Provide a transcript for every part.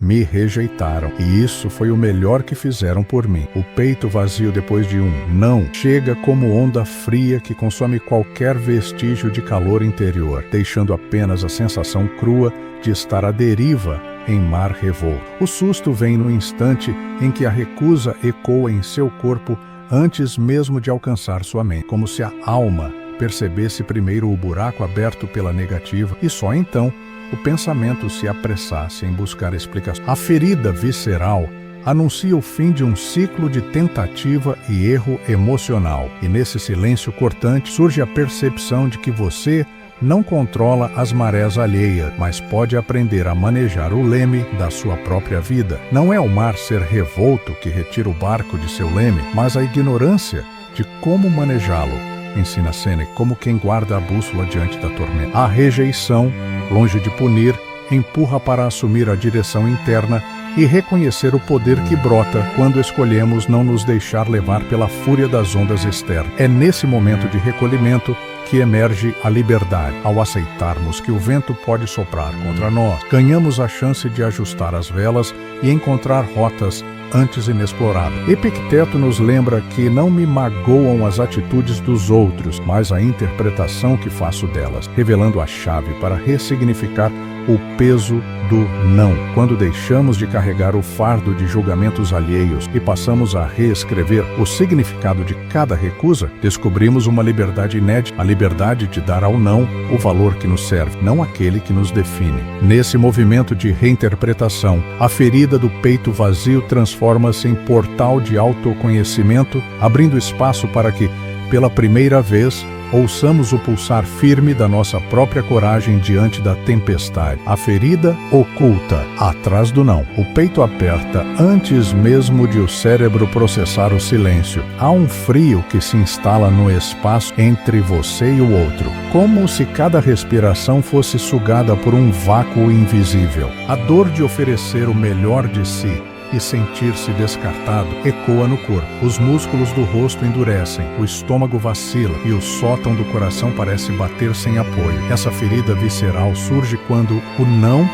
Me rejeitaram, e isso foi o melhor que fizeram por mim. O peito vazio depois de um não chega como onda fria que consome qualquer vestígio de calor interior, deixando apenas a sensação crua de estar à deriva em mar revolto. O susto vem no instante em que a recusa ecoa em seu corpo antes mesmo de alcançar sua mente, como se a alma percebesse primeiro o buraco aberto pela negativa e só então o pensamento se apressasse em buscar explicação. A ferida visceral anuncia o fim de um ciclo de tentativa e erro emocional. E nesse silêncio cortante surge a percepção de que você não controla as marés alheias, mas pode aprender a manejar o leme da sua própria vida. Não é o mar ser revolto que retira o barco de seu leme, mas a ignorância de como manejá-lo. Ensina Sêneca como quem guarda a bússola diante da tormenta. A rejeição, longe de punir, empurra para assumir a direção interna e reconhecer o poder que brota quando escolhemos não nos deixar levar pela fúria das ondas externas. É nesse momento de recolhimento que emerge a liberdade. Ao aceitarmos que o vento pode soprar contra nós, ganhamos a chance de ajustar as velas e encontrar rotas antes inexploradas. Epicteto nos lembra que não me magoam as atitudes dos outros, mas a interpretação que faço delas, revelando a chave para ressignificar o peso do não. Quando deixamos de carregar o fardo de julgamentos alheios e passamos a reescrever o significado de cada recusa, descobrimos uma liberdade inédita, a liberdade de dar ao não o valor que nos serve, não aquele que nos define. Nesse movimento de reinterpretação, a ferida do peito vazio transforma-se em portal de autoconhecimento, abrindo espaço para que, pela primeira vez, ouçamos o pulsar firme da nossa própria coragem diante da tempestade. A ferida oculta, atrás do não. O peito aperta antes mesmo de o cérebro processar o silêncio. Há um frio que se instala no espaço entre você e o outro, como se cada respiração fosse sugada por um vácuo invisível. A dor de oferecer o melhor de si e sentir-se descartado ecoa no corpo. Os músculos do rosto endurecem, o estômago vacila e o sótão do coração parece bater sem apoio. Essa ferida visceral surge quando o não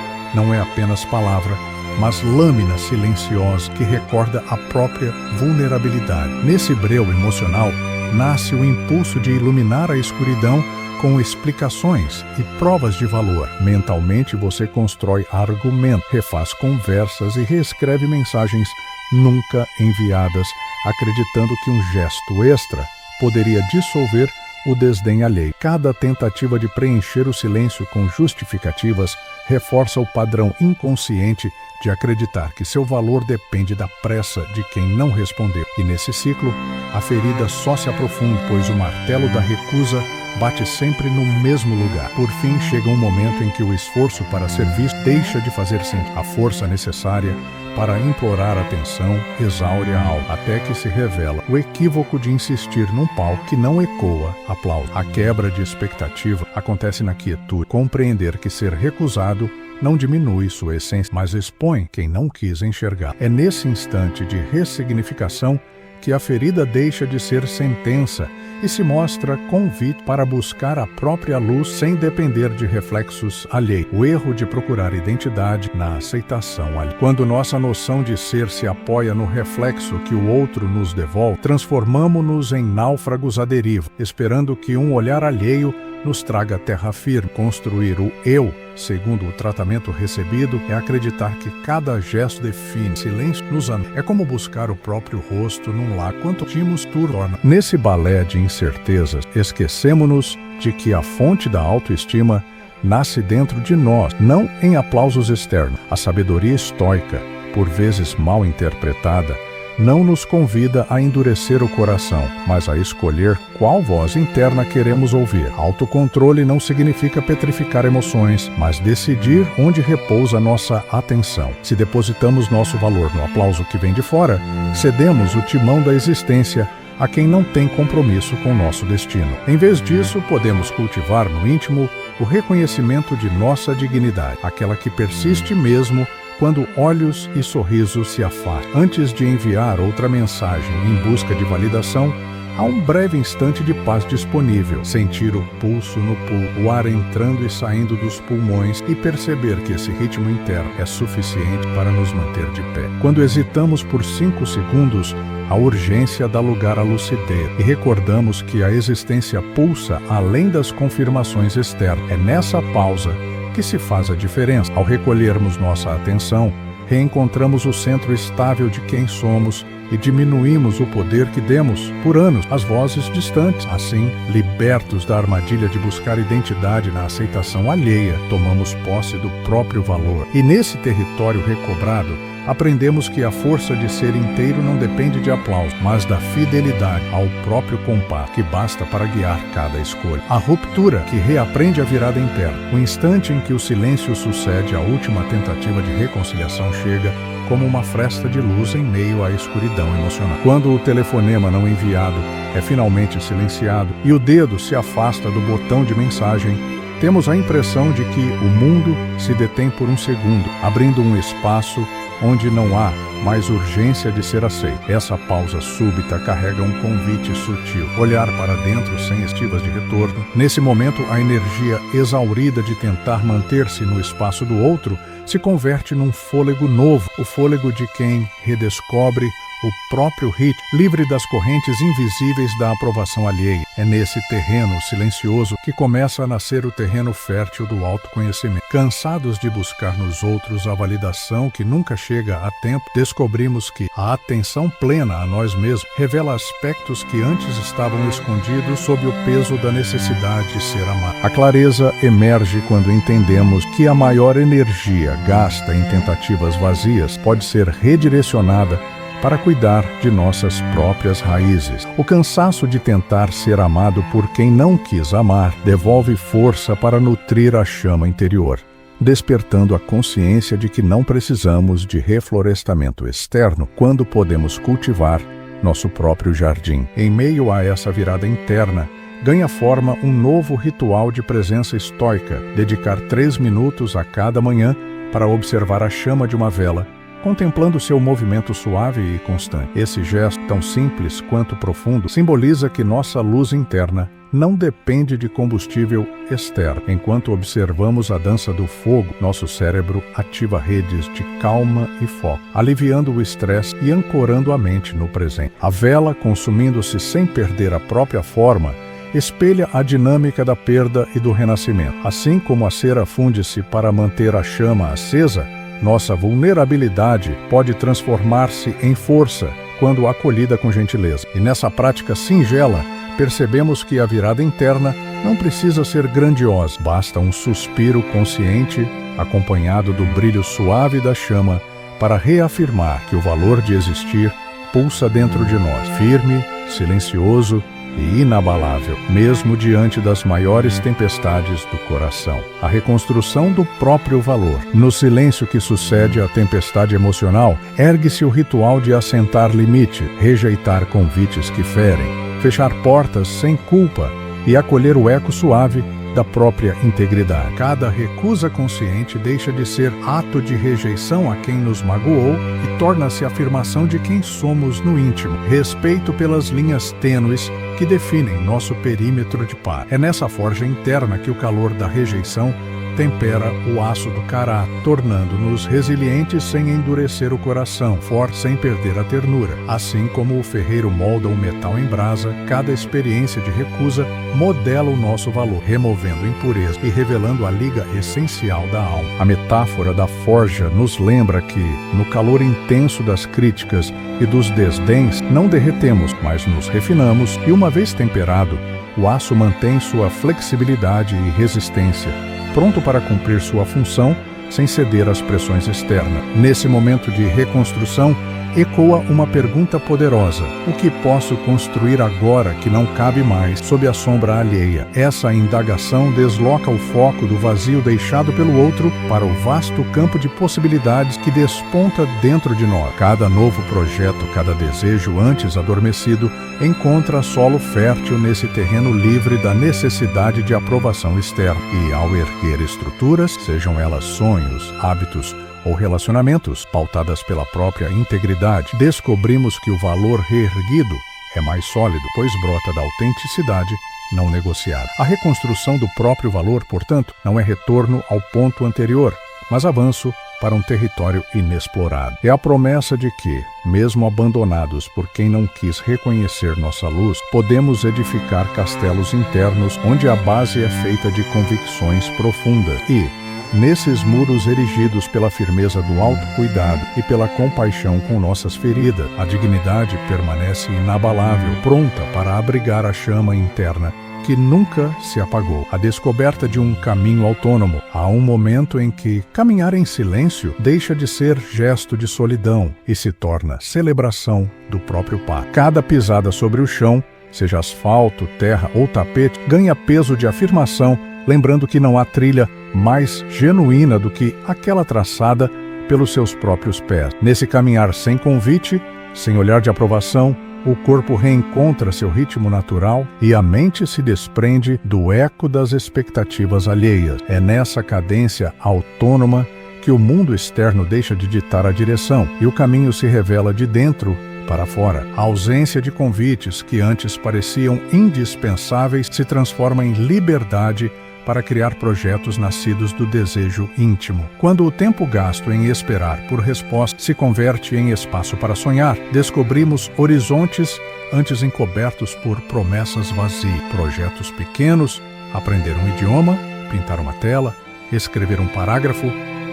é apenas palavra, mas lâmina silenciosa que recorda a própria vulnerabilidade. Nesse breu emocional nasce o impulso de iluminar a escuridão com explicações e provas de valor. Mentalmente você constrói argumentos, refaz conversas e reescreve mensagens nunca enviadas, acreditando que um gesto extra poderia dissolver o desdém alheio. Cada tentativa de preencher o silêncio com justificativas reforça o padrão inconsciente de acreditar que seu valor depende da pressa de quem não respondeu. E nesse ciclo, a ferida só se aprofunda, pois o martelo da recusa bate sempre no mesmo lugar. Por fim, chega um momento em que o esforço para ser visto deixa de fazer sentido. A força necessária para implorar atenção exaure a alma, até que se revela o equívoco de insistir num palco que não ecoa aplauso. A quebra de expectativa acontece na quietude. Compreender que ser recusado não diminui sua essência, mas expõe quem não quis enxergar. É nesse instante de ressignificação que a ferida deixa de ser sentença e se mostra convite para buscar a própria luz sem depender de reflexos alheios. O erro de procurar identidade na aceitação alheia. Quando nossa noção de ser se apoia no reflexo que o outro nos devolve, transformamo-nos em náufragos à deriva, esperando que um olhar alheio nos traga terra firme. Construir o eu, segundo o tratamento recebido, é acreditar que cada gesto define. Silêncio nos ama. É como buscar o próprio rosto num lago. Quanto timos torna. Nesse balé de incertezas, esquecemos-nos de que a fonte da autoestima nasce dentro de nós, não em aplausos externos. A sabedoria estoica, por vezes mal interpretada, não nos convida a endurecer o coração, mas a escolher qual voz interna queremos ouvir. Autocontrole não significa petrificar emoções, mas decidir onde repousa nossa atenção. Se depositamos nosso valor no aplauso que vem de fora, cedemos o timão da existência a quem não tem compromisso com nosso destino. Em vez disso, podemos cultivar no íntimo o reconhecimento de nossa dignidade, aquela que persiste mesmo quando olhos e sorrisos se afastam. Antes de enviar outra mensagem em busca de validação, Há um breve instante de paz disponível, sentir o pulso no pulso, o ar entrando e saindo dos pulmões e perceber que esse ritmo interno é suficiente para nos manter de pé. Quando hesitamos por 5 segundos, a urgência dá lugar à lucidez e recordamos que a existência pulsa além das confirmações externas. É nessa pausa que se faz a diferença. Ao recolhermos nossa atenção, reencontramos o centro estável de quem somos e diminuímos o poder que demos por anos às vozes distantes. Assim, libertos da armadilha de buscar identidade na aceitação alheia, tomamos posse do próprio valor. E nesse território recobrado, aprendemos que a força de ser inteiro não depende de aplauso, mas da fidelidade ao próprio compasso que basta para guiar cada escolha. A ruptura que reaprende a virada interna, o instante em que o silêncio sucede à última tentativa de reconciliação chega como uma fresta de luz em meio à escuridão emocional. Quando o telefonema não enviado é finalmente silenciado e o dedo se afasta do botão de mensagem, temos a impressão de que o mundo se detém por um segundo, abrindo um espaço onde não há mais urgência de ser aceito. Essa pausa súbita carrega um convite sutil, olhar para dentro sem estivas de retorno. Nesse momento, a energia exaurida de tentar manter-se no espaço do outro se converte num fôlego novo, o fôlego de quem redescobre o próprio ritmo, livre das correntes invisíveis da aprovação alheia. É nesse terreno silencioso que começa a nascer o terreno fértil do autoconhecimento. Cansados de buscar nos outros a validação que nunca chega a tempo, descobrimos que a atenção plena a nós mesmos revela aspectos que antes estavam escondidos sob o peso da necessidade de ser amado. A clareza emerge quando entendemos que a maior energia gasta em tentativas vazias pode ser redirecionada para cuidar de nossas próprias raízes. O cansaço de tentar ser amado por quem não quis amar devolve força para nutrir a chama interior, despertando a consciência de que não precisamos de reflorestamento externo quando podemos cultivar nosso próprio jardim. Em meio a essa virada interna, ganha forma um novo ritual de presença estoica, dedicar 3 minutos a cada manhã para observar a chama de uma vela, contemplando seu movimento suave e constante. Esse gesto, tão simples quanto profundo, simboliza que nossa luz interna não depende de combustível externo. Enquanto observamos a dança do fogo, nosso cérebro ativa redes de calma e foco, aliviando o estresse e ancorando a mente no presente. A vela, consumindo-se sem perder a própria forma, espelha a dinâmica da perda e do renascimento. Assim como a cera funde-se para manter a chama acesa, nossa vulnerabilidade pode transformar-se em força quando acolhida com gentileza. E nessa prática singela, percebemos que a virada interna não precisa ser grandiosa. Basta um suspiro consciente, acompanhado do brilho suave da chama, para reafirmar que o valor de existir pulsa dentro de nós, firme, silencioso e inabalável, mesmo diante das maiores tempestades do coração. A reconstrução do próprio valor. No silêncio que sucede à tempestade emocional, ergue-se o ritual de assentar limite, rejeitar convites que ferem, fechar portas sem culpa e acolher o eco suave da própria integridade. Cada recusa consciente deixa de ser ato de rejeição a quem nos magoou e torna-se afirmação de quem somos no íntimo, respeito pelas linhas tênues que definem nosso perímetro de paz. É nessa forja interna que o calor da rejeição tempera o aço do caráter, tornando-nos resilientes sem endurecer o coração, fortes sem perder a ternura. Assim como o ferreiro molda um metal em brasa, cada experiência de recusa modela o nosso valor, removendo impureza e revelando a liga essencial da alma. A metáfora da forja nos lembra que, no calor intenso das críticas e dos desdéns, não derretemos, mas nos refinamos e, uma vez temperado, o aço mantém sua flexibilidade e resistência, pronto para cumprir sua função sem ceder às pressões externas. Nesse momento de reconstrução, ecoa uma pergunta poderosa: o que posso construir agora que não cabe mais sob a sombra alheia? Essa indagação desloca o foco do vazio deixado pelo outro para o vasto campo de possibilidades que desponta dentro de nós. Cada novo projeto, cada desejo antes adormecido, encontra solo fértil nesse terreno livre da necessidade de aprovação externa. E ao erguer estruturas, sejam elas sonhos, hábitos ou relacionamentos pautadas pela própria integridade, descobrimos que o valor reerguido é mais sólido, pois brota da autenticidade não negociada. A reconstrução do próprio valor, portanto, não é retorno ao ponto anterior, mas avanço para um território inexplorado. É a promessa de que, mesmo abandonados por quem não quis reconhecer nossa luz, podemos edificar castelos internos onde a base é feita de convicções profundas e, nesses muros erigidos pela firmeza do autocuidado e pela compaixão com nossas feridas, a dignidade permanece inabalável, pronta para abrigar a chama interna que nunca se apagou. A descoberta de um caminho autônomo. Há um momento em que caminhar em silêncio deixa de ser gesto de solidão e se torna celebração do próprio passo. Cada pisada sobre o chão, seja asfalto, terra ou tapete, ganha peso de afirmação, lembrando que não há trilha mais genuína do que aquela traçada pelos seus próprios pés. Nesse caminhar sem convite, sem olhar de aprovação, o corpo reencontra seu ritmo natural e a mente se desprende do eco das expectativas alheias. É nessa cadência autônoma que o mundo externo deixa de ditar a direção e o caminho se revela de dentro para fora. A ausência de convites que antes pareciam indispensáveis se transforma em liberdade para criar projetos nascidos do desejo íntimo. Quando o tempo gasto em esperar por resposta se converte em espaço para sonhar, descobrimos horizontes antes encobertos por promessas vazias. Projetos pequenos, aprender um idioma, pintar uma tela, escrever um parágrafo,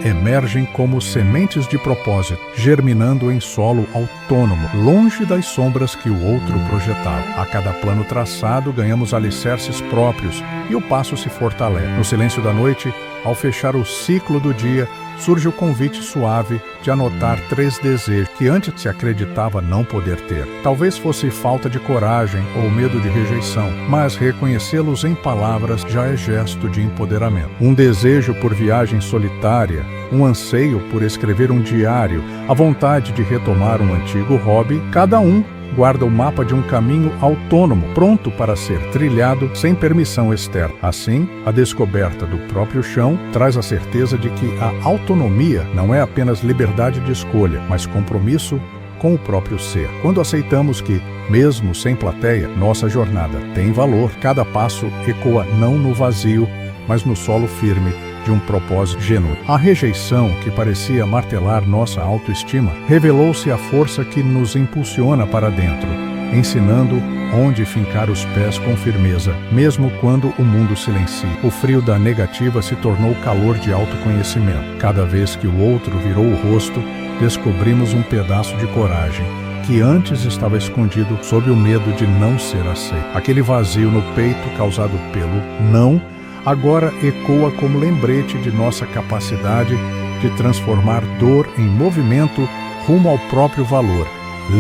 emergem como sementes de propósito, germinando em solo autônomo, longe das sombras que o outro projetava. A cada plano traçado, ganhamos alicerces próprios e o passo se fortalece. No silêncio da noite, ao fechar o ciclo do dia, surge o convite suave de anotar 3 desejos que antes se acreditava não poder ter. Talvez fosse falta de coragem ou medo de rejeição, mas reconhecê-los em palavras já é gesto de empoderamento. Um desejo por viagem solitária, um anseio por escrever um diário, a vontade de retomar um antigo hobby, cada um guarda o mapa de um caminho autônomo, pronto para ser trilhado sem permissão externa. Assim, a descoberta do próprio chão traz a certeza de que a autonomia não é apenas liberdade de escolha, mas compromisso com o próprio ser. Quando aceitamos que, mesmo sem plateia, nossa jornada tem valor, cada passo ecoa não no vazio, mas no solo firme de um propósito genuíno. A rejeição, que parecia martelar nossa autoestima, revelou-se a força que nos impulsiona para dentro, ensinando onde fincar os pés com firmeza, mesmo quando o mundo silencia. O frio da negativa se tornou calor de autoconhecimento. Cada vez que o outro virou o rosto, descobrimos um pedaço de coragem que antes estava escondido sob o medo de não ser aceito. Aquele vazio no peito causado pelo não agora ecoa como lembrete de nossa capacidade de transformar dor em movimento rumo ao próprio valor,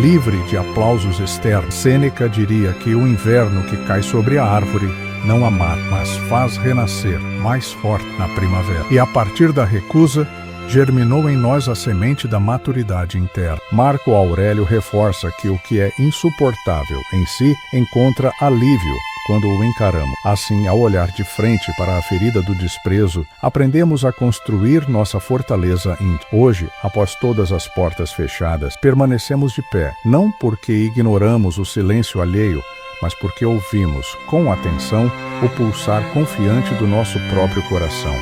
livre de aplausos externos. Sêneca diria que o inverno que cai sobre a árvore não a mata, mas faz renascer mais forte na primavera. E a partir da recusa, germinou em nós a semente da maturidade interna. Marco Aurélio reforça que o que é insuportável em si encontra alívio quando o encaramos. Assim, ao olhar de frente para a ferida do desprezo, aprendemos a construir nossa fortaleza íntima. Hoje, após todas as portas fechadas, permanecemos de pé, não porque ignoramos o silêncio alheio, mas porque ouvimos, com atenção, o pulsar confiante do nosso próprio coração.